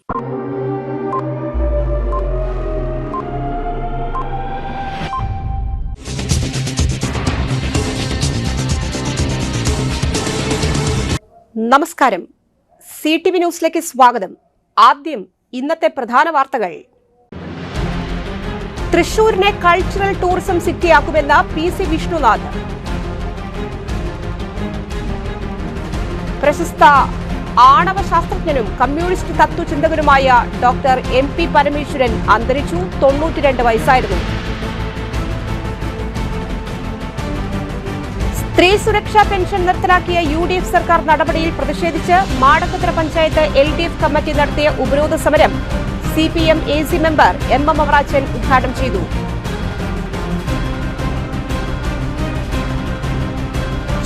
നമസ്കാരം. CTV ന്യൂസിലേക്ക് സ്വാഗതം. ആദ്യം ഇന്നത്തെ പ്രധാന വാർത്തകൾ. തൃശൂരിനെ കൾച്ചറൽ ടൂറിസം സിറ്റിയാക്കുമെന്ന PC വിഷ്ണുനാഥ്. പ്രശസ്ത ആണവ ശാസ്ത്രജ്ഞനും കമ്മ്യൂണിസ്റ്റ് തത്വചിന്തകനുമായ ഡോക്ടർ MP പരമേശ്വരൻ അന്തരിച്ചു. 92 വയസ്സായിരുന്നു. സ്ത്രീ സുരക്ഷാ പെൻഷൻ നിർത്തലാക്കിയ UDF സർക്കാർ നടപടിയിൽ പ്രതിഷേധിച്ച് മാടക്കത്തറ പഞ്ചായത്ത് LDF കമ്മിറ്റി നടത്തിയ ഉപരോധ സമരം CPM AC member MM Avarachan ഉദ്ഘാടനം ചെയ്തു.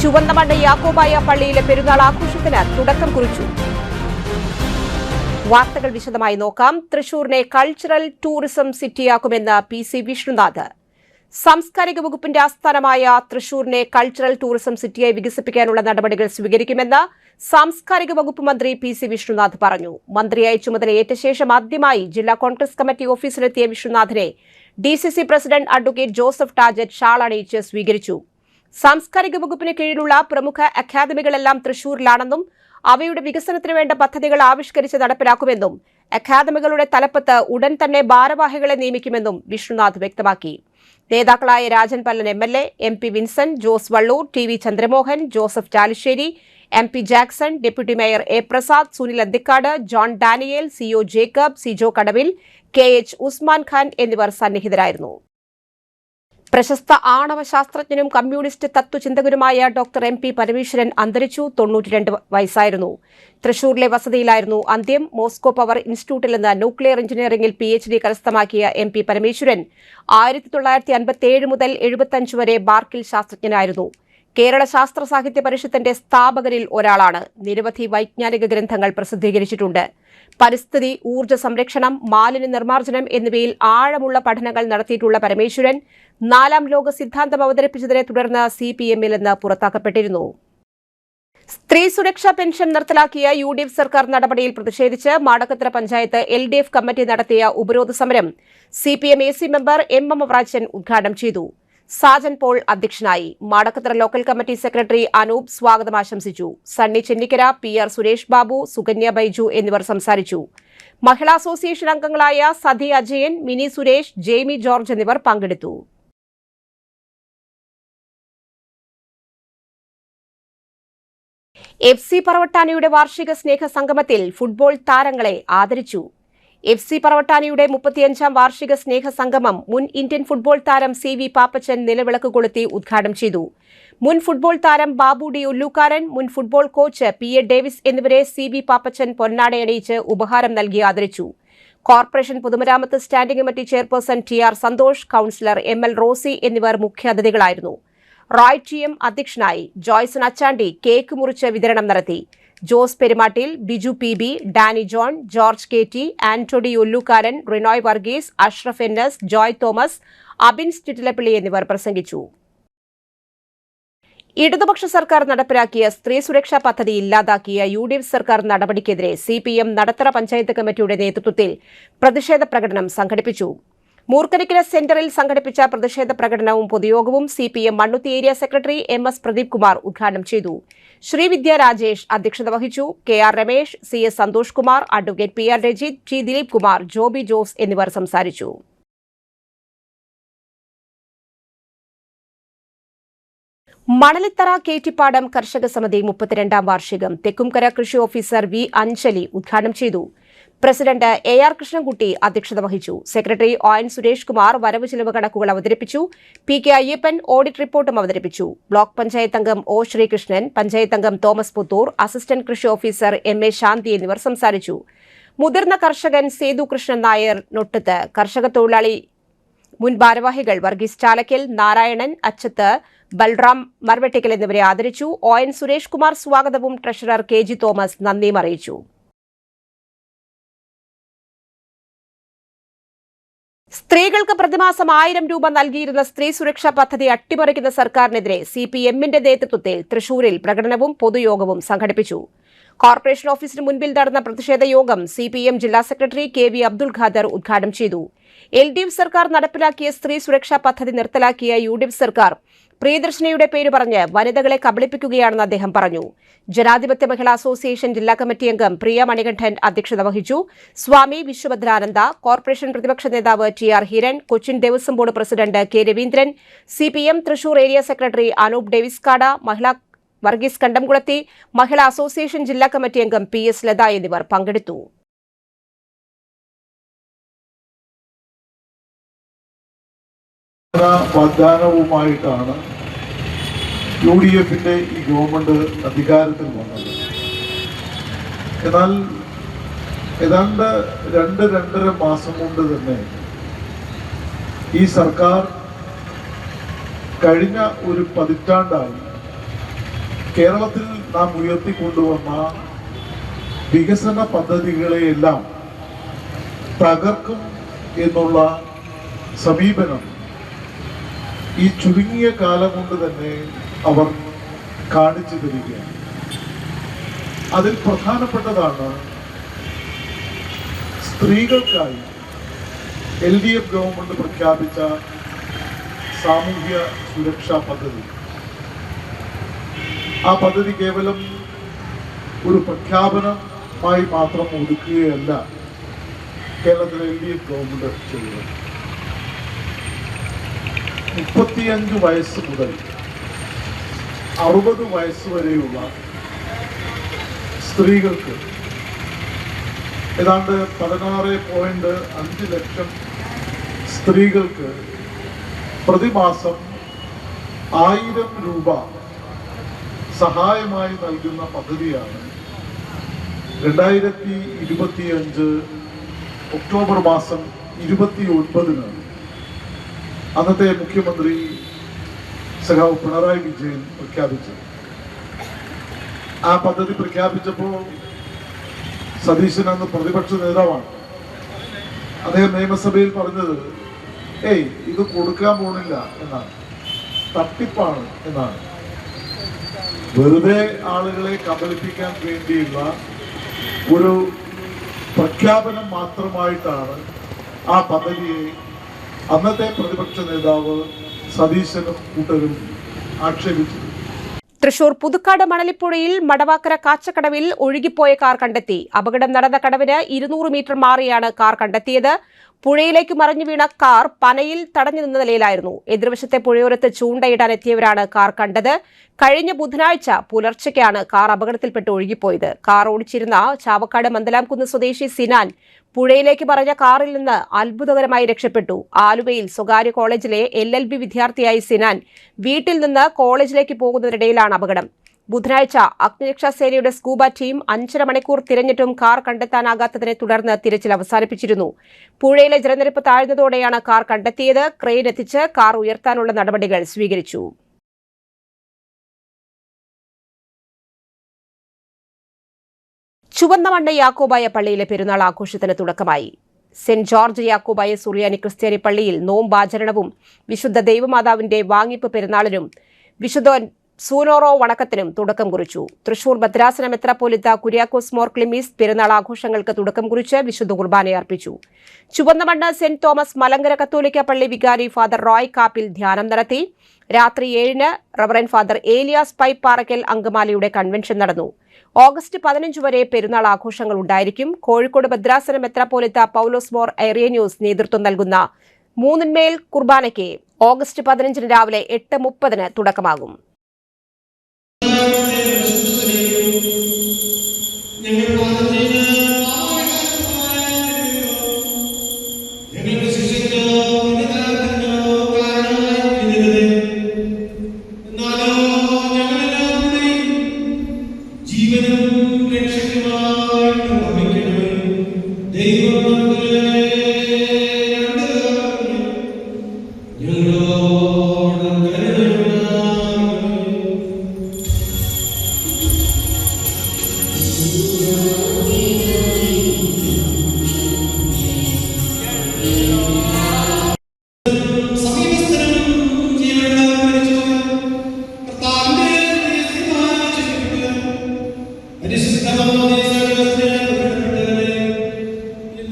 ചുവന്നമണ്ണ് യാക്കോബായ പള്ളിയിലെ പെരുന്നാൾ ആഘോഷത്തിന് തുടക്കം കുറിച്ചു. വാർത്തകൾ വിശദമായി നോക്കാം. തൃശൂരിനെ കൾച്ചറൽ ടൂറിസം സിറ്റിയാക്കുമെന്ന് PC വിഷ്ണുനാഥ്. സാംസ്കാരിക വകുപ്പിന്റെ ആസ്ഥാനമായ തൃശൂരിനെ കൾച്ചറൽ ടൂറിസം സിറ്റിയായി വികസിപ്പിക്കാനുള്ള നടപടികൾ സ്വീകരിക്കുമെന്ന് സാംസ്കാരിക വകുപ്പ് മന്ത്രി PC വിഷ്ണുനാഥ് പറഞ്ഞു. മന്ത്രിയായി ചുമതലയേറ്റ ശേഷം ആദ്യമായി ജില്ലാ കോൺഗ്രസ് കമ്മിറ്റി ഓഫീസിലെത്തിയ വിഷ്ണുനാഥിനെ DCC president advocate Joseph Tajet shawl അണിയിച്ച് സ്വീകരിച്ചു. സാംസ്കാരിക വകുപ്പിന് കീഴിലുള്ള പ്രമുഖ അക്കാദമികളെല്ലാം തൃശൂരിലാണെന്നും അവയുടെ വികസനത്തിന് വേണ്ട പദ്ധതികൾ ആവിഷ്കരിച്ച് നടപ്പിലാക്കുമെന്നും അക്കാദമികളുടെ തലപ്പത്ത് ഉടൻ തന്നെ ഭാരവാഹികളെ നിയമിക്കുമെന്നും വിഷ്ണുനാഥ് വ്യക്തമാക്കി. നേതാക്കളായ Rajan Pallan MLA, MP Vincent, Jose Vallur, TV Chandramohan, Joseph Chalissery, MP Jackson, deputy mayor A Prasad, Sunil Anthikad, John Daniel, CO Jacob, Sijo കടവിൽ, KH ഉസ്മാൻ ഖാൻ എന്നിവർ സന്നിഹിതരായിരുന്നു. പ്രശസ്ത ആണവ ശാസ്ത്രജ്ഞനും കമ്മ്യൂണിസ്റ്റ് തത്വചിന്തകനുമായ ഡോക്ടർ MP പരമേശ്വരൻ അന്തരിച്ചു. 92 വയസ്സായിരുന്നു. തൃശൂരിലെ വസതിയിലായിരുന്നു അന്ത്യം. മോസ്കോ പവർ ഇൻസ്റ്റിറ്റ്യൂട്ടിൽ നിന്ന് ന്യൂക്ലിയർ എഞ്ചിനീയറിംഗിൽ PhD കരസ്ഥമാക്കിയ MP പരമേശ്വരൻ 1957 മുതൽ 75 വരെ ബാർക്കിൽ ശാസ്ത്രജ്ഞനായിരുന്നു. കേരള ശാസ്ത്ര സാഹിത്യ പരിഷത്തിന്റെ സ്ഥാപകരിൽ ഒരാളാണ്. നിരവധി വൈജ്ഞാനിക ഗ്രന്ഥങ്ങൾ പ്രസിദ്ധീകരിച്ചിട്ടുണ്ട്. പരിസ്ഥിതി, ഊർജ്ജ സംരക്ഷണം, മാലിന്യ നിർമ്മാർജ്ജനം എന്നിവയിൽ ആഴമുള്ള പഠനങ്ങൾ നടത്തിയിട്ടുള്ള പരമേശ്വരൻ 4ാം ലോക സിദ്ധാന്തം അവതരിപ്പിച്ചതിനെ തുടർന്ന് CPM-ൽ നിന്ന് പുറത്താക്കപ്പെട്ടിരുന്നു. സ്ത്രീ സുരക്ഷാ പെൻഷൻ നിർത്തലാക്കിയ UDF സർക്കാർ നടപടിയിൽ പ്രതിഷേധിച്ച് മാടക്കത്തറ പഞ്ചായത്ത് LDF കമ്മിറ്റി നടത്തിയ ഉപരോധ സമരം CPM AC member MM Avarachan ഉദ്ഘാടനം ചെയ്തു. സാജൻ പോൾ അധ്യക്ഷനായി. Madakkathara local committee secretary Anoop സ്വാഗതം ആശംസിച്ചു. സണ്ണി ചെന്നിക്കര, PR സുരേഷ് ബാബു, സുകന്യ ബൈജു എന്നിവർ സംസാരിച്ചു. മഹിളാ അസോസിയേഷൻ അംഗങ്ങളായ സതി അജയൻ, മിനി സുരേഷ്, ജെയ്മി ജോർജ് എന്നിവർ പങ്കെടുത്തു. FC പറവട്ടാനിയുടെ വാർഷിക സ്നേഹ സംഗമത്തിൽ ഫുട്ബോൾ താരങ്ങളെ ആദരിച്ചു. FC പറവട്ടാനിയുടെ 35ാം വാർഷിക സ്നേഹ സംഗമം മുൻ ഇന്ത്യൻ ഫുട്ബോൾ താരം CV പാപ്പച്ചൻ നിലവിളക്ക് കൊളുത്തി ഉദ്ഘാടനം ചെയ്തു. മുൻ ഫുട്ബോൾ താരം ബാബു D ഉല്ലൂക്കാരൻ, മുൻ ഫുട്ബോൾ കോച്ച് PA ഡേവിസ് എന്നിവരെ CV പാപ്പച്ചൻ പൊന്നാടയണിയിച്ച് ഉപഹാരം നൽകി ആദരിച്ചു. കോർപ്പറേഷൻ പൊതുമരാമത്ത് standing committee chairperson TR Santhosh, councillor ML Rosy എന്നിവർ മുഖ്യാതിഥികളായിരുന്നു. റോയ് TM അധ്യക്ഷനായി. ജോയ്സൺ അച്ചാണ്ടി കേക്ക് മുറിച്ച് വിതരണം നടത്തി. Jose Perumattil, Biju PB, Dani John, George KT, Antony Ullookkaran, Rinoy Varghese, Ashraf NS, Joy Thomas, Abin Chittilappilly എന്നിവർ പ്രസംഗിച്ചു. ഇടതുപക്ഷ സർക്കാർ നടപ്പിലാക്കിയ സ്ത്രീ സുരക്ഷാ പദ്ധതി ഇല്ലാതാക്കിയ UDF സർക്കാർ നടപടിക്കെതിരെ CPM നടത്തറ പഞ്ചായത്ത് കമ്മിറ്റിയുടെ നേതൃത്വത്തിൽ പ്രതിഷേധ പ്രകടനം സംഘടിപ്പിച്ചു. മൂർക്കനിക്കര സെന്ററിൽ സംഘടിപ്പിച്ച പ്രതിഷേധ പ്രകടനവും പൊതുയോഗവും CPM Mannuthy area secretary MS Pradeep Kumar ഉദ്ഘാടനം ചെയ്തു. ശ്രീവിദ്യ രാജേഷ് അധ്യക്ഷത വഹിച്ചു. KR Ramesh, CS Santhosh Kumar, advocate PR Rajith, T Dileep Kumar, Joby Jose എന്നിവർ സംസാരിച്ചു. മണലിത്തറ കേറ്റിപ്പാടം കർഷക സമിതി 32ാം വാർഷികം തെക്കുംകര കൃഷി ഓഫീസർ V അഞ്ജലി ഉദ്ഘാടനം ചെയ്തു. പ്രസിഡന്റ് AR കൃഷ്ണൻകുട്ടി അധ്യക്ഷത വഹിച്ചു. സെക്രട്ടറി ON സുരേഷ് കുമാർ വരവ് ചിലവ് കണക്കുകൾ അവതരിപ്പിച്ചു. PK അയ്യപ്പൻ ഓഡിറ്റ് റിപ്പോർട്ടും അവതരിപ്പിച്ചു. ബ്ലോക്ക് പഞ്ചായത്ത് അംഗം O ശ്രീകൃഷ്ണൻ, പഞ്ചായത്ത് അംഗം തോമസ് പുത്തൂർ, അസിസ്റ്റന്റ് കൃഷി ഓഫീസർ MA ശാന്തി എന്നിവർ സംസാരിച്ചു. മുതിർന്ന കർഷകൻ സേതു കൃഷ്ണൻ നായർ നൊട്ടത്ത്, കർഷക തൊഴിലാളി മുൻ ഭാരവാഹികൾ വർഗീസ് ചാലക്കൽ, നാരായണൻ അച്ചത്ത്, ബൽറാം മർവെട്ടിക്കൽ എന്നിവരെ ആദരിച്ചു. ON സുരേഷ് കുമാർ സ്വാഗതവും ട്രഷറർ KG തോമസ് നന്ദിയും അറിയിച്ചു. സ്ത്രീകൾക്ക് പ്രതിമാസം 1000 രൂപ നൽകിയിരുന്ന സ്ത്രീ സുരക്ഷാ പദ്ധതി അട്ടിമറിക്കുന്ന സർക്കാരിനെതിരെ CPM-ന്റെ നേതൃത്വത്തിൽ തൃശൂരിൽ പ്രകടനവും പൊതുയോഗവും സംഘടിപ്പിച്ചു. കോർപ്പറേഷൻ ഓഫീസിന് മുൻപിൽ നടന്ന പ്രതിഷേധ യോഗം CPM ജില്ലാ സെക്രട്ടറി KV അബ്ദുൾ ഖാദർ ഉദ്ഘാടനം ചെയ്തു. LDF സർക്കാർ നടപ്പിലാക്കിയ സ്ത്രീ സുരക്ഷാ പദ്ധതി നിർത്തലാക്കിയ UDF സർക്കാർ പ്രിയദർശിനിയുടെ പേര് പറഞ്ഞ് വനിതകളെ കബളിപ്പിക്കുകയാണെന്ന് അദ്ദേഹം പറഞ്ഞു. ജനാധിപത്യ മഹിളാ അസോസിയേഷൻ ജില്ലാ കമ്മിറ്റി അംഗം പ്രിയ മണികണ്ഠൻ അധ്യക്ഷത വഹിച്ചു. സ്വാമി വിശ്വഭദ്രാനന്ദ, കോർപ്പറേഷൻ പ്രതിപക്ഷ നേതാവ് TR Hiran, Cochin Devaswom board president K Raveendran, CPM Thrissur area secretary Anoop Daviskada, മഹിളാ വർഗീസ് കണ്ടംകുളത്തി, മഹിളാ അസോസിയേഷൻ ജില്ലാ കമ്മിറ്റി അംഗം PS ലത എന്നിവർ പങ്കെടുത്തു. വാഗ്ദാനവുമായിട്ടാണ് UDFന്റെ ഈ ഗവൺമെന്റ് അധികാരത്തിൽ വന്നത്. എന്നാൽ ഏതാണ്ട് 2-2.5 മാസം കൊണ്ട് തന്നെ ഈ സർക്കാർ കഴിഞ്ഞ ഒരു പതിറ്റാണ്ടായി കേരളത്തിൽ നാം ഉയർത്തിക്കൊണ്ടുവന്ന വികസന പദ്ധതികളെയെല്ലാം തകർക്കും എന്നുള്ള സമീപനം ഈ ചുരുങ്ങിയ കാലം കൊണ്ട് തന്നെ അവർ കാണിച്ചു തരികയാണ്. അതിൽ പ്രധാനപ്പെട്ടതാണ് സ്ത്രീകൾക്കായി LDF ഗവൺമെന്റ് പ്രഖ്യാപിച്ച സാമൂഹ്യ സുരക്ഷാ പദ്ധതി. ആ പദ്ധതി കേവലം ഒരു പ്രഖ്യാപനമായി മാത്രം ഒതുക്കുകയല്ല കേരളത്തിലെ LDF ഗവൺമെന്റ് ചെയ്യുന്നത്. 35 വയസ്സ് മുതൽ 60 വയസ്സ് വരെയുള്ള സ്ത്രീകൾക്ക് ഏതാണ്ട് 16.5 ലക്ഷം സ്ത്രീകൾക്ക് പ്രതിമാസം 1000 രൂപ സഹായമായി നൽകുന്ന പദ്ധതിയാണ് 2025 ഒക്ടോബർ മാസം 29-ന് അന്നത്തെ മുഖ്യമന്ത്രി സഖാവ് പിണറായി വിജയൻ പ്രഖ്യാപിച്ചത്. ആ പദ്ധതി പ്രഖ്യാപിച്ചപ്പോൾ സതീശൻ അന്ന് പ്രതിപക്ഷ നേതാവാണ്. അദ്ദേഹം നിയമസഭയിൽ പറഞ്ഞത് ഇത് കൊടുക്കാൻ പോണില്ല എന്നാണ്, തട്ടിപ്പാണ് എന്നാണ്. വെറുതെ ആളുകളെ കബളിപ്പിക്കാൻ വേണ്ടിയുള്ള ഒരു പ്രഖ്യാപനം മാത്രമായിട്ടാണ് ആ പദ്ധതിയെ അന്നത്തെ പ്രതിപക്ഷ നേതാവ് സതീശനും കൂട്ടരും ആക്ഷേപിച്ചു. തൃശൂർ പുതുക്കാട് മണലിപ്പുഴയിൽ മടവാക്കര കാച്ചക്കടവിൽ ഒഴുകിപ്പോയ കാർ കണ്ടെത്തി. അപകടം നടന്ന കടവിന് 200 മീറ്റർ മാറിയാണ് കാർ കണ്ടെത്തിയത്. പുഴയിലേക്ക് മറിഞ്ഞു വീണ കാർ പനയിൽ തടഞ്ഞു നിന്ന നിലയിലായിരുന്നു. എതിർവശത്തെ പുഴയോരത്ത് ചൂണ്ടയിടാൻ എത്തിയവരാണ് കാർ കണ്ടത്. കഴിഞ്ഞ ബുധനാഴ്ച പുലർച്ചയ്ക്കാണ് കാർ അപകടത്തിൽപ്പെട്ട് ഒഴുകിപ്പോയത്. കാർ ഓടിച്ചിരുന്ന ചാവക്കാട് മന്ദലാംകുന്ന് സ്വദേശി സിനാൻ പുഴയിലേക്ക് മറിഞ്ഞ കാറിൽ നിന്ന് അത്ഭുതകരമായി രക്ഷപ്പെട്ടു. ആലുവയിൽ സ്വകാര്യ കോളേജിലെ LLB വിദ്യാർത്ഥിയായി സിനാൻ വീട്ടിൽ നിന്ന് കോളേജിലേക്ക് പോകുന്നതിനിടയിലാണ് അപകടം. ബുധനാഴ്ച അഗ്നിരക്ഷാസേനയുടെ സ്കൂബ ടീം 5.5 മണിക്കൂർ തിരഞ്ഞിട്ടും കാർ കണ്ടെത്താനാകാത്തതിനെ തുടർന്ന് തിരച്ചിൽ അവസാനിപ്പിച്ചിരുന്നു. പുഴയിലെ ജലനിരപ്പ് താഴ്ന്നതോടെയാണ് കാർ കണ്ടെത്തിയത്. ക്രെയിൻ എത്തിച്ച് കാർ ഉയർത്താനുള്ള നടപടികൾ സ്വീകരിച്ചു. ചുവന്നമണ്ണ യാക്കോബായ പള്ളിയിലെ പെരുന്നാൾ ആഘോഷത്തിന് തുടക്കമായി. സെന്റ് ജോർജ് യാക്കോബായ സുറിയാനി ക്രിസ്ത്യാനി പള്ളിയിൽ നോമ്പാചരണവും വിശുദ്ധ ദൈവമാതാവിന്റെ വാങ്ങിപ്പ് പെരുന്നാളിനും വിശുദ്ധ സൂനോറോ വണക്കത്തിനും തുടക്കം കുറിച്ചു. തൃശൂർ ഭദ്രാസന മെത്രാപ്പോലിത്ത കുര്യാക്കോസ് മോർ ക്ലിമീസ് പെരുന്നാൾ ആഘോഷങ്ങൾക്ക് തുടക്കം കുറിച്ച് വിശുദ്ധ കുർബാനയർപ്പിച്ചു. ചുവന്നമണ്ണ സെന്റ് തോമസ് മലങ്കര കത്തോലിക്ക പള്ളി വികാരി ഫാദർ റോയ് കാപ്പിൽ ധ്യാനം നടത്തി. രാത്രി 7-ന് റവറന്റ് ഫാദർ ഏലിയാസ് പൈപ്പാറയ്ക്കൽ അങ്കമാലിയുടെ കൺവെൻഷൻ നടന്നു. ഓഗസ്റ്റ് 15 വരെ പെരുന്നാൾ ആഘോഷങ്ങൾ ഉണ്ടായിരിക്കും. കോഴിക്കോട് ഭദ്രാസന മെത്രാപ്പോലിത്ത പൗലോസ് മോർ ഐറിയന്യൂസ് നേതൃത്വം നൽകുന്ന മൂന്നിന്മേൽ കുർബാനയ്ക്ക് ഓഗസ്റ്റ് 15-ന് രാവിലെ 8:30-ന് തുടക്കമാകും.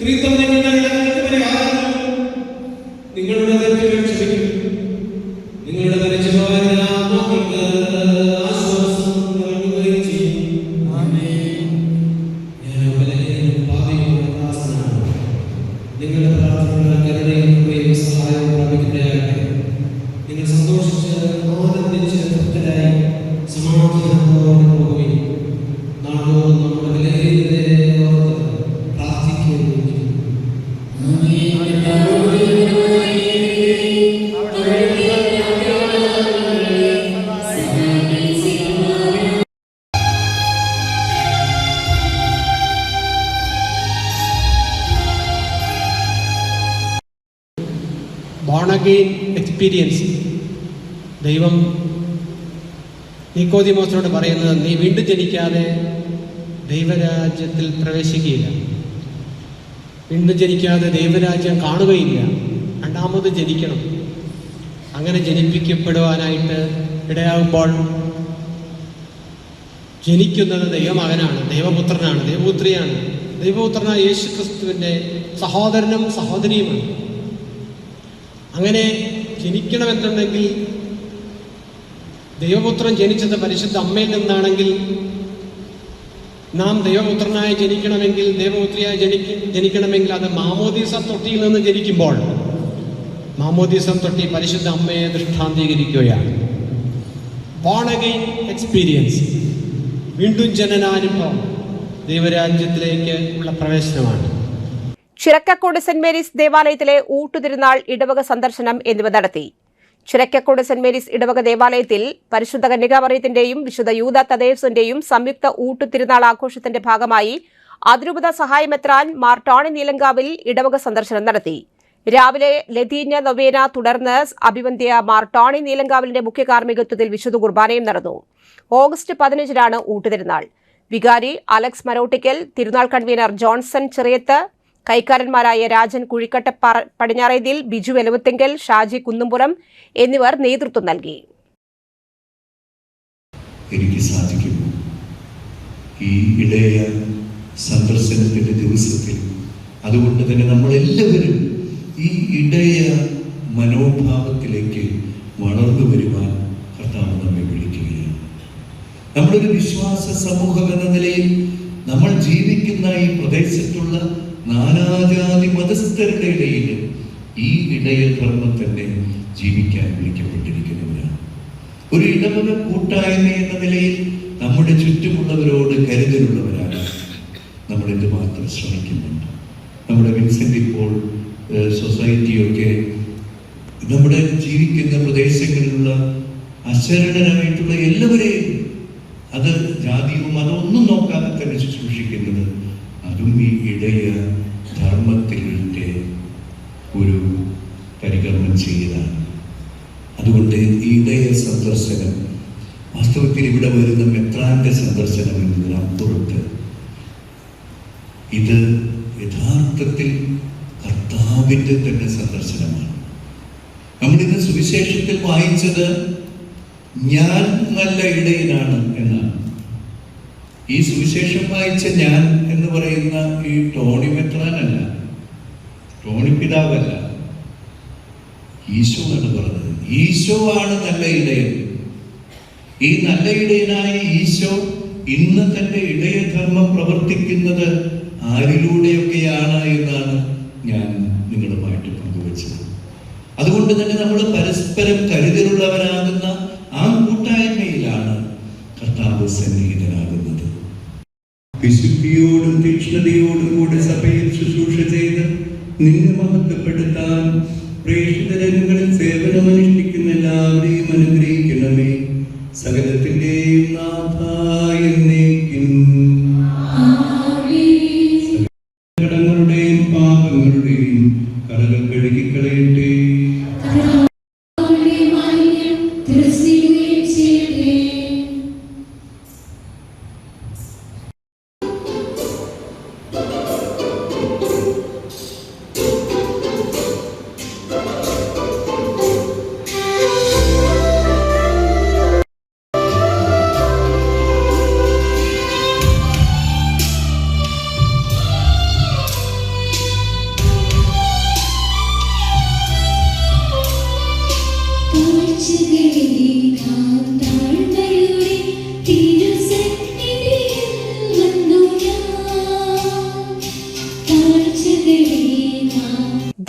ത്രിത്വം നിങ്ങളുടെ ഇടങ്ങൾക്ക് പരിഹാരം, നിങ്ങളുടെ തെറ്റുകൾ ക്ഷമിക്കും, നിങ്ങളുടെ മരിച്ചുപോയ ആത്മാക്കൾക്ക് ആശ്വാസം നൽകുകയും ചെയ്യും. ഞാൻ ബലഹീനനും പാപിയുമായ ദാസനാണ്. നിങ്ങളുടെ പ്രാർത്ഥനകൾ കരുണയും സഹായവും പ്രാപിക്കുന്നതാകട്ടെ. നിങ്ങൾ സന്തോഷിച്ച് ആനന്ദിച്ച് തൃപ്തരായി സമാധാനത്തോടെ പോകുകയും നാളോളം നമ്മുടെ ബലഹീനതയെ ഓർത്ത് പ്രാർത്ഥിക്കുകയും ചെയ്യും. Born again experience. ദൈവം നിക്കോദിമോസിനോട് പറയുന്നത്, നീ വീണ്ടും ജനിക്കാതെ ദൈവരാജ്യത്തിൽ പ്രവേശിക്കുകയില്ല, വീണ്ടും ജനിക്കാതെ ദൈവരാജ്യം കാണുകയില്ല, രണ്ടാമത് ജനിക്കണം. അങ്ങനെ ജനിപ്പിക്കപ്പെടുവാനായിട്ട് ഇടയാകുമ്പോൾ ജനിക്കുന്നത് ദൈവമകനാണ്, ദൈവപുത്രനാണ്, ദൈവപുത്രിയാണ്. ദൈവപുത്രനായ യേശു ക്രിസ്തുവിൻ്റെ സഹോദരനും സഹോദരിയുമാണ്. അങ്ങനെ ജനിക്കണമെന്നുണ്ടെങ്കിൽ ദൈവപുത്രൻ ജനിച്ചത് പരിശുദ്ധ അമ്മയിൽ നിന്നാണെങ്കിൽ നാം ദൈവപുത്രനായി ജനിക്കണമെങ്കിൽ, ദൈവപുത്രിയായി ജനിക്കണമെങ്കിൽ അത് മാമോദീസ തൊട്ടിയിൽ നിന്ന് ജനിക്കുമ്പോൾ മാമോദീസ തൊട്ടി പരിശുദ്ധ അമ്മയെ ദൃഷ്ടാന്തീകരിക്കുകയാണ്. ബോൺ അഗെയിൻ എക്സ്പീരിയൻസ്, വീണ്ടും ജനനാനുഭവം, ദൈവരാജ്യത്തിലേക്ക് ഉള്ള പ്രവേശനമാണ്. ചിറക്കക്കോട് സെന്റ് മേരീസ് ദേവാലയത്തിലെ ഊട്ടുതിരുനാൾ ഇടവക സന്ദർശനം എന്നിവ നടത്തി. ചിറക്കക്കോട് സെന്റ് മേരീസ് ഇടവക ദേവാലയത്തിൽ പരിശുദ്ധ കന്യകാമറിയത്തിന്റെയും വിശുദ്ധ യൂദ തദേവ്സിന്റെയും സംയുക്ത ഊട്ടുതിരുനാൾ ആഘോഷത്തിന്റെ ഭാഗമായി അതിരൂപത സഹായമെത്രാൻ മാർ ടോണി നീലങ്കാവിൽ ഇടവക സന്ദർശനം നടത്തി. രാവിലെ ലതീഞ്ഞ നൊവേന, തുടർന്ന് അഭിവന്ധ്യ മാർ ടോണി നീലങ്കാവിലിന്റെ മുഖ്യ കാർമ്മികത്വത്തിൽ വിശുദ്ധ കുർബാനയും നടന്നു. ഓഗസ്റ്റ് 15-നാണ് ഊട്ടുതിരുനാൾ. വികാരി അലക്സ് മരോട്ടിക്കൽ, തിരുനാൾ കൺവീനർ ജോൺസൺ ചെറിയത്ത്, കൈക്കാരന്മാരായ രാജൻ കുഴിക്കട്ട പടിഞ്ഞാറേതിൽ, ബിജു എലുവത്തിങ്കൽ, ഷാജി കുന്നുംപുറം എന്നിവർ നേതൃത്വം നൽകി. എനിക്ക് സാധിക്കുമോ ഈ ഇടയ സന്ദർശനത്തിന്റെ ദിവസത്തിൽ? അതുകൊണ്ട് തന്നെ നമ്മളെല്ലാവരും ഈ ഇടയ മനോഭാവത്തിലേക്ക് വളർന്നു വരുവാൻ കർത്താവ് നമ്മെ വിളിക്കുകയാണ്. നമ്മളൊരു വിശ്വാസ സമൂഹം എന്ന നിലയിൽ നമ്മൾ ജീവിക്കുന്ന ഈ പ്രദേശത്തുള്ള നാനാജാതി മതസ്ഥരുടെ ഇടയിൽ ഈ ഇടയധർമ്മം തന്നെ ജീവിക്കാൻ വിളിക്കപ്പെട്ടിരിക്കുന്നവരാണ്. ഒരു ഇടവക കൂട്ടായ്മ എന്ന നിലയിൽ നമ്മുടെ ചുറ്റുമുള്ളവരോട് കരുതലുള്ളവരാണ് നമ്മൾ എന്തുമാത്രം ശ്രമിക്കുന്നുണ്ട്. നമ്മുടെ വിൻസെന്റ് ഇപ്പോൾ സൊസൈറ്റിയൊക്കെ നമ്മുടെ ജീവിക്കുന്ന പ്രദേശങ്ങളിലുള്ള അശരണരായിട്ടുള്ള എല്ലാവരെയും അത് ജാതിയും അതൊന്നും നോക്കാതെ തന്നെ ശുശ്രൂഷിക്കുന്നത് അതും ഈ ഇടയ ധർമ്മത്തിൻ്റെ ഒരു പരികർമ്മം ചെയ്യലാണ്. അതുകൊണ്ട് ഈ ഇടയ സന്ദർശനം വാസ്തവത്തിൽ ഇവിടെ വരുന്ന മെത്രാന്റെ സന്ദർശനം എന്നതിനപ്പുറത്ത് ഇത് യഥാർത്ഥത്തിൽ കർത്താവിൻ്റെ തന്നെ സന്ദർശനമാണ്. നമ്മളിന്ന് സുവിശേഷത്തിൽ വായിച്ചത് ഞാൻ നല്ല ഇടയനാണ് എന്നാണ്. ഈ സുവിശേഷം വായിച്ച ഞാൻ എന്ന് പറയുന്ന ഈ ടോണി മെത്രാനല്ല, ടോണി പിതാവല്ല, ഈശോ ആണ് പറഞ്ഞത്. ഈശോ ആണ് നല്ല ഇടയൻ. ഈ നല്ല ഇടയനായ ഈശോ ഇന്ന് തന്റെ ഇടയധർമ്മം പ്രവർത്തിക്കുന്നത് ആരിലൂടെയൊക്കെയാണ് എന്നാണ് ഞാൻ നിങ്ങളുമായിട്ട് പങ്കുവച്ചത്. അതുകൊണ്ട് തന്നെ നമ്മൾ പരസ്പരം കരുതലുള്ളവരാകുന്ന ആ കൂട്ടായ്മയിലാണ് കർത്താവ് സന്നിഹിതനാകുന്നത്. വിശുദ്ധിയോടും തീക്ഷ്ണതയോടും കൂടെ സഭയിൽ ശുശ്രൂഷ ചെയ്ത് നിന്നെ മഹത്വപ്പെടുത്താൻ പ്രേക്ഷിതരംഗങ്ങളിൽ സേവനമനുഷ്ഠിക്കുന്ന എല്ലാവരെയും അനുഗ്രഹിക്കണമേ. സകലത്തിന്റെയും നാഥായ എന്നേക്കും കടങ്ങളുടെയും പാപങ്ങളുടെയും കടകൾ കഴുകിക്കളയട്ടെ.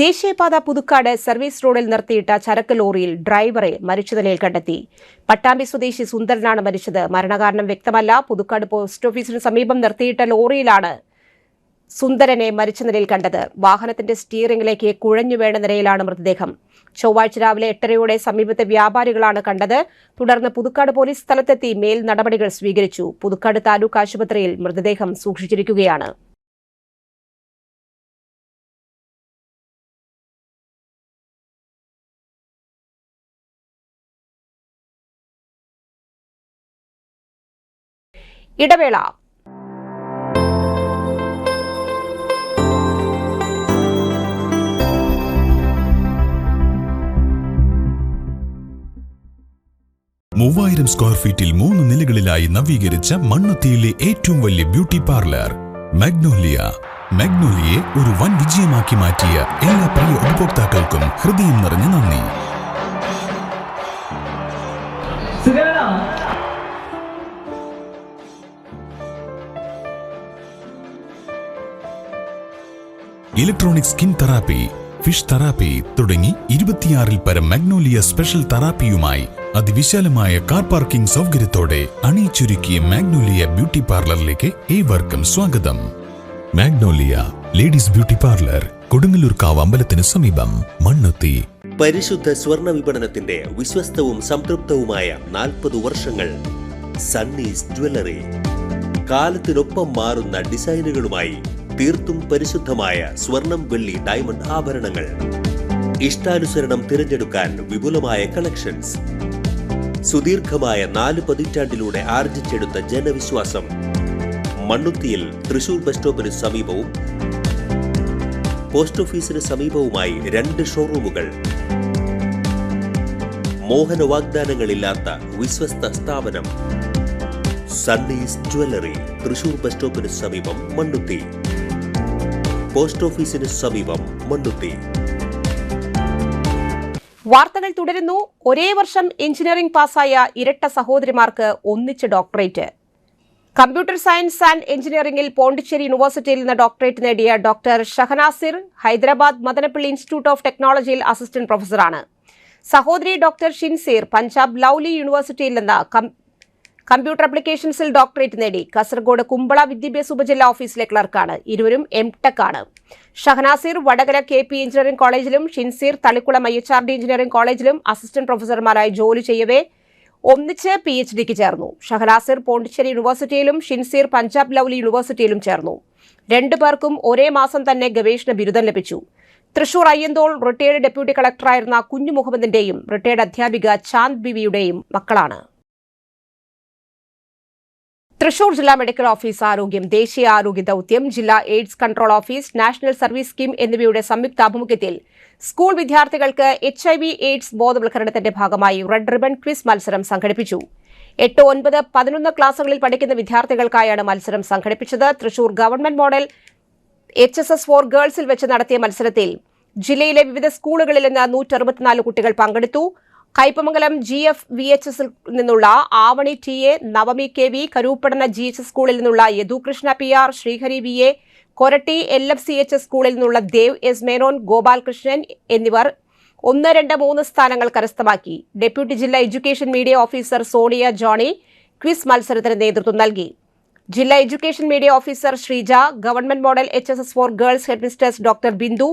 ദേശീയപാത പുതുക്കാട് സർവീസ് റോഡിൽ നിർത്തിയിട്ട ചരക്ക് ലോറിയിൽ ഡ്രൈവറെ മരിച്ച നിലയിൽ കണ്ടെത്തി. പട്ടാമ്പി സ്വദേശി സുന്ദരനാണ് മരിച്ചത്. മരണകാരണം വ്യക്തമല്ല. പുതുക്കാട് പോസ്റ്റ് ഓഫീസിന് സമീപം നിർത്തിയിട്ട ലോറിയിലാണ് സുന്ദരനെ മരിച്ച നിലയിൽ കണ്ടത്. വാഹനത്തിന്റെ സ്റ്റിയറിംഗിലേക്ക് കുഴഞ്ഞു വീണ നിലയിലാണ് മൃതദേഹം. ചൊവ്വാഴ്ച രാവിലെ 8:30 സമീപത്തെ വ്യാപാരികളാണ് കണ്ടത്. തുടർന്ന് പുതുക്കാട് പോലീസ് സ്ഥലത്തെത്തി മേൽ നടപടികൾ സ്വീകരിച്ചു. പുതുക്കാട് താലൂക്ക് ആശുപത്രിയിൽ മൃതദേഹം സൂക്ഷിച്ചിരിക്കുകയാണ്. ഇടവേള. മൂവായിരം സ്ക്വയർ ഫീറ്റിൽ 3 നിലകളിലായി നവീകരിച്ച മണ്ണുത്തിയിലെ ഏറ്റവും വലിയ ബ്യൂട്ടി പാർലർ മാഗ്നോലിയ. മാഗ്നോലിയെ ഒരു വൻ വിജയമാക്കി മാറ്റിയ എല്ലാ പ്രിയ ഉപഭോക്താക്കൾക്കും ഹൃദയം നിറഞ്ഞ നന്ദി. Electronic skin therapy, fish therapy തുടങ്ങി 26-ൽ പരം മാഗ്നോലിയ സ്പെഷ്യൽ തെറാപ്പിയുമായി അതിവിശാലമായ കാർ പാർക്കിംഗ് സൗകര്യത്തോടെ അണിയിച്ചൊരുക്കിയ മാഗ്നോലിയ ബ്യൂട്ടി പാർലറിലേക്ക് ഏവർക്കും സ്വാഗതം. മാഗ്നോലിയ ലേഡീസ് ബ്യൂട്ടി പാർലർ, കൊടുങ്ങല്ലൂർക്കാവ് അമ്പലത്തിന് സമീപം, മണ്ണുത്തി. പരിശുദ്ധ സ്വർണ്ണ വിപണനത്തിന്റെ വിശ്വസ്തവും സംതൃപ്തവുമായ 40 വർഷങ്ങൾ. സണ്ണീസ് ജ്വല്ലറി. കാലത്തിനൊപ്പം മാറുന്ന ഡിസൈനുകളുമായി തീർത്തും പരിശുദ്ധമായ സ്വർണം, വെള്ളി, ഡയമണ്ട് ആഭരണങ്ങൾ. ഇഷ്ടാനുസരണം തിരഞ്ഞെടുക്കാൻ വിപുലമായ കളക്ഷൻസ്. സുദീർഘമായ 4 പതിറ്റാണ്ടിലൂടെ ആർജിച്ചെടുത്ത ജനവിശ്വാസം. മണ്ണുത്തിയിൽ തൃശൂർ ബസ് സ്റ്റോപ്പിന് സമീപവും പോസ്റ്റ് ഓഫീസിന് സമീപവുമായി 2 ഷോറൂമുകൾ. മോഹന വാഗ്ദാനങ്ങളില്ലാത്ത വിശ്വസ്ത സ്ഥാപനം. സണ്ണീസ് ജ്വല്ലറി, തൃശൂർ ബസ് സ്റ്റോപ്പിന് സമീപം, മണ്ണുത്തി. പോസ്റ്റ് ഓഫീസിന് സമീപം, മണ്ണുത്തി. വാർത്തകൾ തുടരുന്നു. ഒരേ വർഷം എഞ്ചിനീയറിംഗ് പാസ്സായ ഇരട്ട സഹോദരിമാർക്ക് ഒന്നിച്ച് ഡോക്ടറേറ്റ്. കമ്പ്യൂട്ടർ സയൻസ് ആൻഡ് എഞ്ചിനീയറിംഗിൽ പോണ്ടിച്ചേരി യൂണിവേഴ്സിറ്റിയിൽ നിന്ന് ഡോക്ടറേറ്റ് നേടിയ doctor Shahnasir Hyderabad Madanapalle institute of ടെക്നോളജിയിൽ അസിസ്റ്റന്റ് പ്രൊഫസറാണ്. സഹോദരി ഡോക്ടർ ഷിൻസീർ പഞ്ചാബ് ലൗലി യൂണിവേഴ്സിറ്റിയിൽ നിന്ന് കമ്പ്യൂട്ടർ ആപ്ലിക്കേഷൻസിൽ ഡോക്ടറേറ്റ് നേടി. കാസർഗോഡ് കുമ്പള വിദ്യാഭ്യാസ ഉപജില്ലാ ഓഫീസിലെ ക്ലർക്കാണ്. ഇരുവരും എംടെക് ആണ്. ഷഹനാസിർ വടകര KP എഞ്ചിനീയറിംഗ് കോളേജിലും ഷിൻസീർ തളിക്കുളം IHRD എഞ്ചിനീയറിംഗ് കോളേജിലും അസിസ്റ്റന്റ് പ്രൊഫസർമാരായി ജോലി ചെയ്യവേ ഒന്നിച്ച് PhDക്ക് ചേർന്നു. ഷഹനാസിർ പോണ്ടിച്ചേരി യൂണിവേഴ്സിറ്റിയിലും ഷിൻസീർ പഞ്ചാബ് ലൗലി യൂണിവേഴ്സിറ്റിയിലും ചേർന്നു. 2 പേർക്കും ഒരേ മാസം തന്നെ ഗവേഷണ ബിരുദം ലഭിച്ചു. തൃശൂർ അയ്യന്തോൾ റിട്ടയേർഡ് ഡെപ്യൂട്ടി കളക്ടറായിരുന്ന കുഞ്ഞു മുഹമ്മദിന്റെയും റിട്ടയേർഡ് അധ്യാപിക ചാന്ദ് ബിവിയുടെയും മക്കളാണ്. തൃശൂർ ജില്ലാ മെഡിക്കൽ ഓഫീസ് ആരോഗ്യം, ദേശീയ ആരോഗ്യ ദൌത്യം, ജില്ലാ AIDS control office, national service scheme എന്നിവയുടെ സംയുക്താഭിമുഖ്യത്തിൽ സ്കൂൾ വിദ്യാർത്ഥികൾക്ക് HIV എയ്ഡ്സ് ബോധവൽക്കരണത്തിന്റെ ഭാഗമായി റെഡ് റിബൺ ക്വിസ് മത്സരം സംഘടിപ്പിച്ചു. 8, 9, 11 ക്ലാസുകളിൽ പഠിക്കുന്ന വിദ്യാർത്ഥികൾക്കായാണ് മത്സരം സംഘടിപ്പിച്ചത്. Thrissur government model HSS for ഗേൾസിൽ വെച്ച് നടത്തിയ മത്സരത്തിൽ ജില്ലയിലെ വിവിധ സ്കൂളുകളിൽ നിന്ന് 164 കുട്ടികൾ പങ്കെടുത്തു. കയ്പമംഗലം GFVHSൽ നിന്നുള്ള Avani TA, Navami KV, കരൂപ്പടന GHS സ്കൂളിൽ നിന്നുള്ള Yadukrishna PR, Sreehari VA, Koratty LFCHS സ്കൂളിൽ നിന്നുള്ള ദേവ് S മേനോൻ, ഗോപാൽകൃഷ്ണൻ എന്നിവർ 1, 2, 3 സ്ഥാനങ്ങൾ കരസ്ഥമാക്കി. ഡെപ്യൂട്ടി ജില്ലാ education media officer Sonia Johny quiz മത്സരത്തിന് നേതൃത്വം നൽകി. ജില്ലാ education media officer Sreeja, government model HSS for girls headmistress doctor Bindu,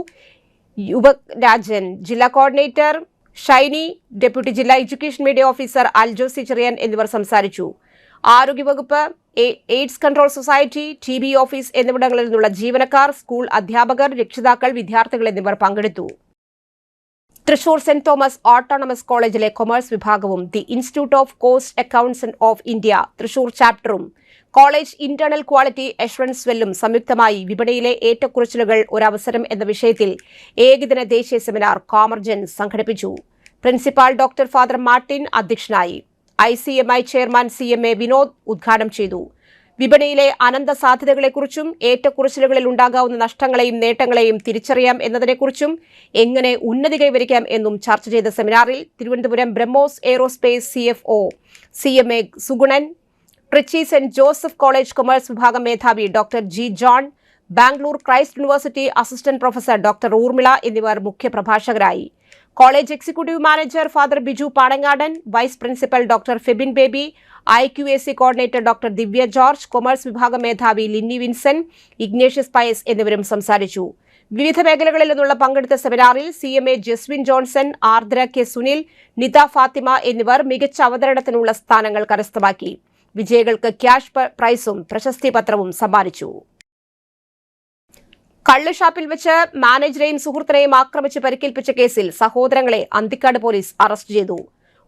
Yuvarajan, ജില്ലാ കോർഡിനേറ്റർ ഷൈനി, ഡെപ്യൂട്ടി ജില്ലാ education media officer Aljosy Cherian എന്നിവർ സംസാരിച്ചു. ആരോഗ്യവകുപ്പ്, AIDS control society, TB office എന്നിവിടങ്ങളിൽ നിന്നുള്ള ജീവനക്കാർ, സ്കൂൾ അധ്യാപകർ, രക്ഷിതാക്കൾ, വിദ്യാർത്ഥികൾ എന്നിവർ പങ്കെടുത്തു. തൃശൂർ സെന്റ് തോമസ് ഓട്ടോണമസ് കോളേജിലെ കൊമേഴ്സ് വിഭാഗവും the institute of cost accounts of India Thrissur ചാപ്റ്ററും college internal quality assurance വെല്ലും സംയുക്തമായി വിപണിയിലെ ഏറ്റക്കുറച്ചിലുകൾ ഒരവസരം എന്ന വിഷയത്തിൽ ഏകദിന ദേശീയ സെമിനാർ കോമർജൻ സംഘടിപ്പിച്ചു. പ്രിൻസിപ്പാൾ ഡോക്ടർ ഫാദർ മാർട്ടിൻ അധ്യക്ഷനായി. ICMI ചെയർമാൻ CMA വിനോദ് ഉദ്ഘാടനം ചെയ്തു. വിപണിയിലെ അനന്ത സാധ്യതകളെക്കുറിച്ചും ഏറ്റക്കുറച്ചിലുകളിൽ ഉണ്ടാകാവുന്ന നഷ്ടങ്ങളെയും നേട്ടങ്ങളെയും തിരിച്ചറിയാം എന്നതിനെക്കുറിച്ചും എങ്ങനെ ഉന്നതി കൈവരിക്കാം എന്നും ചർച്ച ചെയ്ത സെമിനാറിൽ Thiruvananthapuram BrahMos aerospace CFO CMA Sugunan, Trichy saint Joseph college commerce വിഭാഗം മേധാവി doctor G. John, Bangalore Christ university assistant professor doctor Urmila എന്നിവർ മുഖ്യപ്രഭാഷകരായി. College executive manager father Biju Panangadan, vice principal doctor Febin Baby, IQAC coordinator doctor Divya George, commerce വിഭാഗം മേധാവി ലിന്നി വിൻസെന്റ്, ഇഗ്നേഷ്യസ് പയസ് എന്നിവരും സംസാരിച്ചു. വിവിധ മേഖലകളിൽ നിന്നുള്ള പങ്കെടുത്ത സെമിനാറിൽ CMA ജസ്വിൻ ജോൺസൺ, ആർദ്ര കെ സുനിൽ, നിത ഫാത്തിമ എന്നിവർ മികച്ച അവതരണത്തിനുള്ള സ്ഥാനങ്ങൾ കരസ്ഥമാക്കി. വിജയികൾക്ക് ക്യാഷ് പ്രൈസും പ്രശസ്തി പത്രവും സമ്മാനിച്ചു. കള്ളുഷാപ്പിൽ വെച്ച് മാനേജരെയും സുഹൃത്തിനെയും ആക്രമിച്ച് പരിക്കേൽപ്പിച്ച കേസിൽ സഹോദരങ്ങളെ അന്തിക്കാട് പോലീസ് അറസ്റ്റ് ചെയ്തു.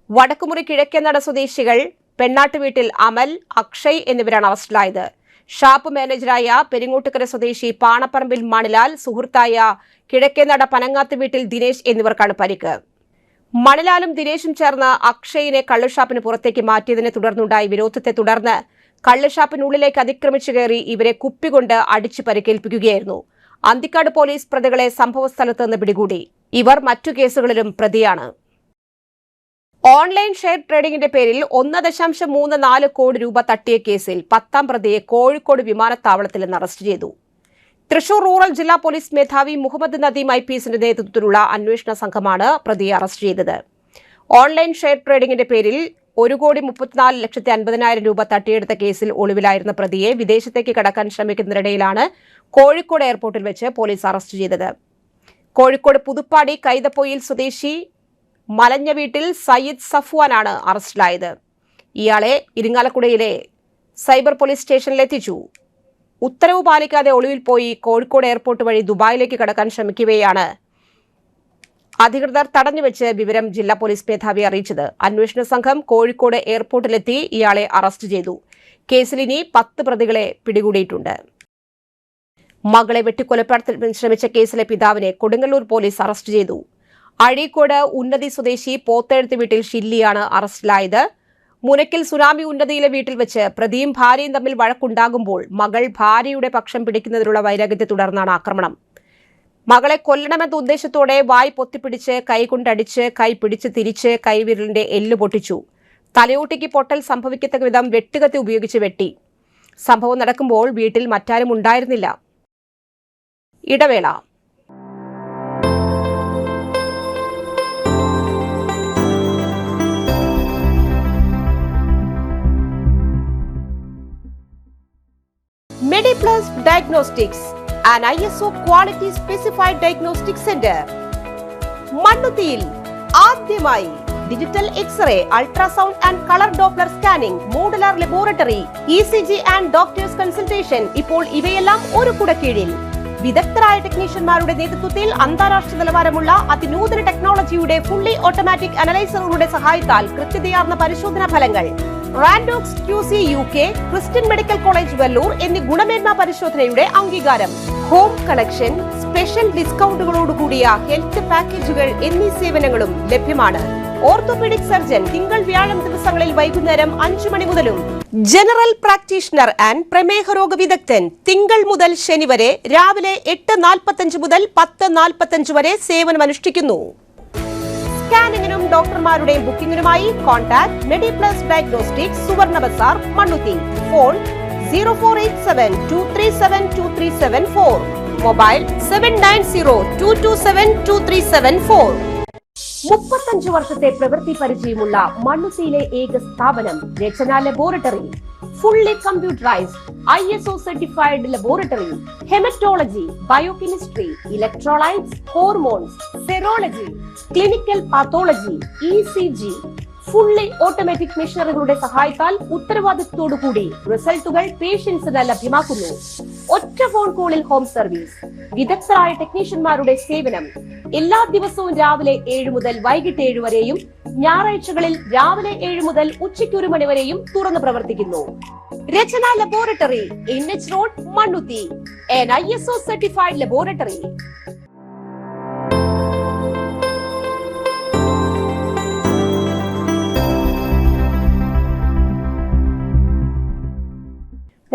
വടക്കുമുറി കിഴക്കേനട സ്വദേശികൾ പെണ്ണാട്ട് വീട്ടിൽ അമൽ, അക്ഷയ് എന്നിവരാണ് അറസ്റ്റിലായത്. ഷാപ്പ് മാനേജറായ പെരിങ്ങോട്ടുകര സ്വദേശി പാണപ്പറമ്പിൽ മണിലാൽ, സുഹൃത്തായ കിഴക്കേനട പനങ്ങാത്ത് വീട്ടിൽ ദിനേശ് എന്നിവർക്കാണ് പരിക്ക്. മണിലാലും ദിനേശും ചേർന്ന് അക്ഷയിനെ കള്ളുഷാപ്പിന് പുറത്തേക്ക് മാറ്റിയതിനെ തുടർന്നുണ്ടായ വിരോധത്തെ തുടർന്ന് കള്ളുഷാപ്പിനുള്ളിലേക്ക് അതിക്രമിച്ചു കയറി ഇവരെ കുപ്പികൊണ്ട് അടിച്ച് പരിക്കേൽപ്പിക്കുകയായിരുന്നു. അന്തിക്കാട് പോലീസ് പ്രതികളെ സംഭവസ്ഥലത്ത് നിന്ന് പിടികൂടി. ഇവർ മറ്റു കേസുകളിലും പ്രതിയാണ്. ഓൺലൈൻ ഷെയർ ട്രേഡിംഗിന്റെ പേരിൽ 1.34 കോടി രൂപ തട്ടിയ കേസിൽ 10ാം പ്രതിയെ കോഴിക്കോട് വിമാനത്താവളത്തിൽ നിന്ന് അറസ്റ്റ് ചെയ്തു. തൃശൂർ റൂറൽ ജില്ലാ പോലീസ് മേധാവി മുഹമ്മദ് നദീം IPSന്റെ നേതൃത്വത്തിലുള്ള അന്വേഷണ സംഘമാണ് പ്രതിയെ അറസ്റ്റ് ചെയ്തത്. ഓൺലൈൻ ഷെയർ ട്രേഡിംഗിന്റെ പേരിൽ 1,34,50,000 രൂപ തട്ടിയെടുത്ത കേസിൽ ഒളിവിലായിരുന്ന പ്രതിയെ വിദേശത്തേക്ക് കടക്കാൻ ശ്രമിക്കുന്നതിനിടയിലാണ് കോഴിക്കോട് എയർപോർട്ടിൽ വെച്ച് പോലീസ് അറസ്റ്റ് ചെയ്തത്. കോഴിക്കോട് പുതുപ്പാടി കൈതപ്പൊയിൽ സ്വദേശി മലഞ്ഞ വീട്ടിൽ സയ്യിദ് സഫ്വാനാണ് അറസ്റ്റിലായത്. ഇയാളെ ഇരിങ്ങാലക്കുടയിലെ സൈബർ പോലീസ് സ്റ്റേഷനിലെത്തിച്ചു. ഉത്തരവ് പാലിക്കാതെ ഒളിവിൽ പോയി കോഴിക്കോട് എയർപോർട്ട് വഴി ദുബായിലേക്ക് കടക്കാൻ ശ്രമിക്കവെയാണ് അധികൃതർ തടഞ്ഞുവെച്ച് വിവരം ജില്ലാ പോലീസ് മേധാവി അറിയിച്ചത്. അന്വേഷണ സംഘം കോഴിക്കോട് എയർപോർട്ടിലെത്തി ഇയാളെ അറസ്റ്റ് ചെയ്തു. കേസിൽ ഇനി 10 പ്രതികളെ പിടികൂടിയിട്ടുണ്ട്. മകളെ വെട്ടിക്കൊലപ്പെടുത്താൻ ശ്രമിച്ച കേസിലെ പിതാവിനെ കൊടുങ്ങല്ലൂർ പോലീസ് അറസ്റ്റ് ചെയ്തു. അഴീക്കോട് ഉന്നതി സ്വദേശി പോത്തെഴുത്ത് വീട്ടിൽ ഷില്ലിയാണ് അറസ്റ്റിലായത്. മുനക്കിൽ സുനാമി ഉന്നതിയിലെ വീട്ടിൽ വെച്ച് പ്രതിയും ഭാര്യയും തമ്മിൽ വഴക്കുണ്ടാകുമ്പോൾ മകൾ ഭാര്യയുടെ പക്ഷം പിടിക്കുന്നതിനുള്ള വൈരാഗ്യത്തെ തുടർന്നാണ് ആക്രമണം. മകളെ കൊല്ലണമെന്ന ഉദ്ദേശത്തോടെ വായ് പൊത്തിപ്പിടിച്ച് കൈകൊണ്ടടിച്ച് കൈ പിടിച്ച് തിരിച്ച് കൈവിരലിന്റെ എല്ല് പൊട്ടിച്ചു. തലയോട്ടിക്ക് പൊട്ടൽ സംഭവിക്കത്തക്ക വിധം വെട്ടുകത്തി ഉപയോഗിച്ച് വെട്ടി. സംഭവം നടക്കുമ്പോൾ വീട്ടിൽ മറ്റാരും ഉണ്ടായിരുന്നില്ല. ഇടവേള. MediPlus Diagnostics, an ISO quality specified diagnostic center. മണ്ണുത്തിയിൽ ആദ്യമായി digital X ray, ultrasound and colour Doppler scanning, modular laboratory, ECG and doctors consultation. ഇപ്പോൾ ഇവയെല്ലാം ഒരു കുടക്കീഴിൽ. വിദഗ്ധരായ ടെക്നീഷ്യന്മാരുടെ നേതൃത്വത്തിൽ അന്താരാഷ്ട്ര നിലവാരമുള്ള അതിനൂതന ടെക്നോളജിയുടെ ഫുള്ളി ഓട്ടോമാറ്റിക് അനലൈസറുകളുടെ സഹായത്താൽ കൃത്യതയാർന്ന പരിശോധനാ ഫലങ്ങൾ. റാൻഡോക്സ് QC UK, Christian medical college Vellore എന്നീ ഗുണമേന്മ പരിശോധനയുടെ അംഗീകാരം. ഹോം കളക്ഷൻ, സ്പെഷ്യൽ ഡിസ്കൗണ്ടുകളോടുകൂടിയ ഹെൽത്ത് പാക്കേജുകൾ എന്നീ സേവനങ്ങളും ലഭ്യമാണ്. ഓർത്തോപീഡിക് സർജൻ തിങ്കൾ വ്യാഴം ദിവസങ്ങളിൽ വൈകുന്നേരം 5 മണി മുതലും ജനറൽ പ്രാക്ടീഷണർ ആൻഡ് പ്രമേഹ രോഗ വിദഗ്ധൻ തിങ്കൾ മുതൽ ശനി വരെ രാവിലെ 8:45 മുതൽ 10:45 വരെ സേവനമനുഷ്ഠിക്കുന്നു. സ്കാനിങ്ങിനും ഡോക്ടർമാരുടെയും ബുക്കിംഗിനുമായി കോൺടാക്ട് മെഡിപ്ലസ് ഡയഗ്നോസ്റ്റിക്സ്, സുവർണ ബസാർ, മണ്ണുത്തി. Phone 0487237237 mobile 7902272374. 35 വർഷത്തെ പ്രവൃത്തി പരിചയമുള്ള മണ്ണുത്തിയിലെ ഏക സ്ഥാപനം Rachana laboratory. Fully computerised ISO certified laboratory. Haematology, biochemistry, electrolytes, hormones, serology, clinical pathology, ECG. Fully automatic മെഷീനറികളുടെ സഹായത്താൽ ഉത്തരവാദിത്വത്തോടുകൂടി റിസൾട്ടുകൾ പേഷ്യൻസിന് ലഭ്യമാക്കുന്നു. ഒറ്റ ഫോൺ കോളിൽ ഹോം സർവീസ്. വിദഗ്ധരായ ടെക്നീഷ്യന്മാരുടെ സേവനം. എല്ലാ ദിവസവും രാവിലെ 7 മുതൽ വൈകിട്ട് 7 വരെയും ഞായറാഴ്ചകളിൽ രാവിലെ 7 മുതൽ ഉച്ചയ്ക്ക് 1 മണി വരെയും തുറന്നു പ്രവർത്തിക്കുന്നു. Rachana laboratory, NH road, Mannuthy. an ISO certified laboratory.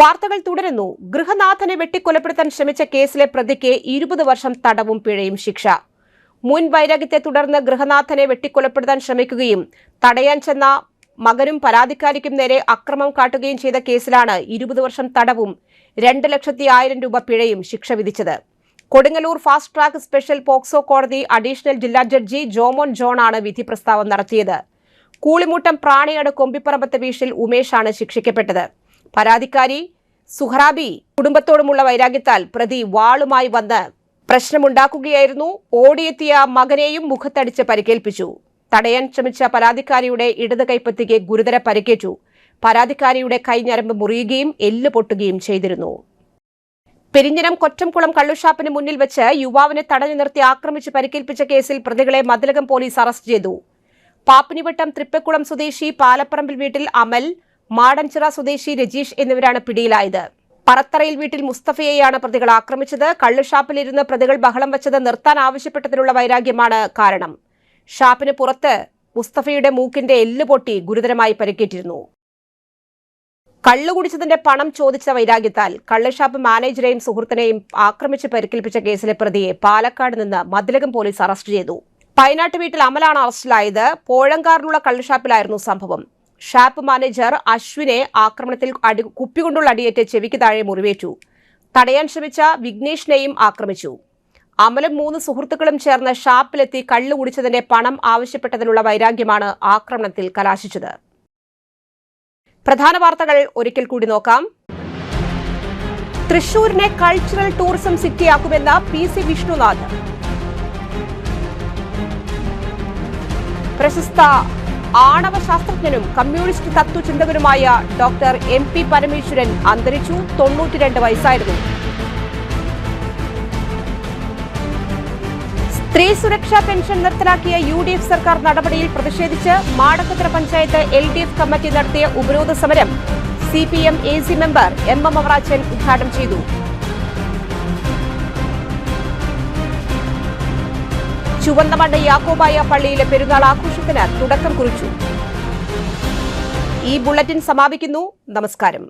വാർത്തകൾ തുടരുന്നു. ഗൃഹനാഥനെ വെട്ടിക്കൊലപ്പെടുത്താൻ ശ്രമിച്ച കേസിലെ പ്രതിക്ക് 20 വർഷം തടവും പിഴയും ശിക്ഷ. മുൻ വൈരാഗ്യത്തെ തുടർന്ന് ഗൃഹനാഥനെ വെട്ടിക്കൊലപ്പെടുത്താൻ ശ്രമിക്കുകയും തടയാൻ ചെന്ന മകനും പരാതിക്കാരിക്കും നേരെ അക്രമം കാട്ടുകയും ചെയ്ത കേസിലാണ് 20 വർഷം തടവും 2,00,000 രൂപ പിഴയും ശിക്ഷ വിധിച്ചത്. Kodungallur fast track special POCSO കോടതി അഡീഷണൽ ജില്ലാ ജഡ്ജി ജോമോൻ ജോണാണ് വിധി പ്രസ്താവം നടത്തിയത്. കൂളിമുട്ടം പ്രാണിയാട് കൊമ്പിപ്പറമ്പത്തെ വീട്ടിൽ ഉമേഷാണ് ശിക്ഷിക്കപ്പെട്ടത്. പരാതിക്കാരി സുഹറാബി കുടുംബത്തോടുമുള്ള വൈരാഗ്യത്താൽ പ്രതി വാളുമായി വന്ന് പ്രശ്നമുണ്ടാക്കുകയായിരുന്നു. ഓടിയെത്തിയ മകനെയും മുഖത്തടിച്ച് പരിക്കേൽപ്പിച്ചു. തടയാൻ ശ്രമിച്ച പരാതിക്കാരിയുടെ ഇടത് കൈപ്പത്തിക്ക് ഗുരുതര പരിക്കേറ്റു. പരാതിക്കാരിയുടെ കൈഞ്ഞരമ്പ് മുറിയുകയും എല്ല് പൊട്ടുകയും ചെയ്തിരുന്നു. പെരിഞ്ഞനം കൊറ്റംകുളം കള്ളുഷാപ്പിന് മുന്നിൽ വെച്ച് യുവാവിനെ തടഞ്ഞു നിർത്തി ആക്രമിച്ച് പരിക്കേൽപ്പിച്ച കേസിൽ പ്രതികളെ മതിലകം പോലീസ് അറസ്റ്റ് ചെയ്തു. പാപ്പിനിവട്ടം തൃപ്പക്കുളം സ്വദേശി പാലപ്പറമ്പിൽ വീട്ടിൽ അമൽ, മാടൻചിറ സ്വദേശി രജീഷ് എന്നിവരാണ് പിടിയിലായത്. പറത്തറയിൽ വീട്ടിൽ മുസ്തഫയെയാണ് പ്രതികൾ ആക്രമിച്ചത്. കള്ളുഷാപ്പിലിരുന്ന് പ്രതികൾ ബഹളം വെച്ചത് നിർത്താൻ ആവശ്യപ്പെട്ടതിനുള്ള വൈരാഗ്യമാണ് കാരണം. ഷാപ്പിന് പുറത്ത് മുസ്തഫയുടെ മൂക്കിന്റെ എല്ല് പൊട്ടി ഗുരുതരമായി പരിക്കേറ്റിരുന്നു. കള്ളു കുടിച്ചതിന്റെ പണം ചോദിച്ച വൈരാഗ്യത്താൽ കള്ളുഷാപ്പ് മാനേജരെയും സുഹൃത്തിനെയും ആക്രമിച്ച് പരിക്കേൽപ്പിച്ച കേസിലെ പ്രതിയെ പാലക്കാട് നിന്ന് മതിലകം പോലീസ് അറസ്റ്റ് ചെയ്തു. പൈനാട്ട് വീട്ടിൽ അമലാണ് അറസ്റ്റിലായത്. പോഴങ്കാറിലുള്ള കള്ളുഷാപ്പിലായിരുന്നു സംഭവം. ഷാപ്പ് മാനേജർ അശ്വിനെ ആക്രമണത്തിൽ കുപ്പികൊണ്ടുള്ള അടിയേറ്റ് ചെവിക്ക് താഴെ മുറിവേറ്റു. തടയാൻ ശ്രമിച്ച വിഘ്നേഷിനെയും ആക്രമിച്ചു. അമലും 3 സുഹൃത്തുക്കളും ചേർന്ന് ഷാപ്പിലെത്തി കള്ളു കുടിച്ചതിന്റെ പണം ആവശ്യപ്പെട്ടതിനുള്ള വൈരാഗ്യമാണ് ആക്രമണത്തിൽ കലാശിച്ചത്. പ്രധാന വാർത്തകൾ ഒരിക്കൽ കൂടി നോക്കാം. തൃശൂരിനെ കൾച്ചറൽ ടൂറിസം സിറ്റിയാക്കുമെന്ന PC വിഷ്ണുനാഥ്. പ്രശസ്ത ആണവ ശാസ്ത്രജ്ഞനും കമ്മ്യൂണിസ്റ്റ് തത്വചിന്തകനുമായ ഡോക്ടർ MP പരമേശ്വരൻ അന്തരിച്ചു. 92 വയസ്സായിരുന്നു. സ്ത്രീ സുരക്ഷാ പെൻഷൻ നിർത്തലാക്കിയ UDF സർക്കാർ നടപടിയിൽ പ്രതിഷേധിച്ച് മാടക്കത്തറ പഞ്ചായത്ത് LDF കമ്മിറ്റി നടത്തിയ ഉപരോധ സമരം CPM AC member MM Avarachan ഉദ്ഘാടനം ചെയ്തു. ചുവന്നമണ്ണ് യാക്കോബായ പള്ളിയിലെ പെരുന്നാൾ ആഘോഷത്തിന് തുടക്കം കുറിച്ചു. ഈ ബുള്ളറ്റിൻ സമാപിക്കുന്നു. നമസ്കാരം.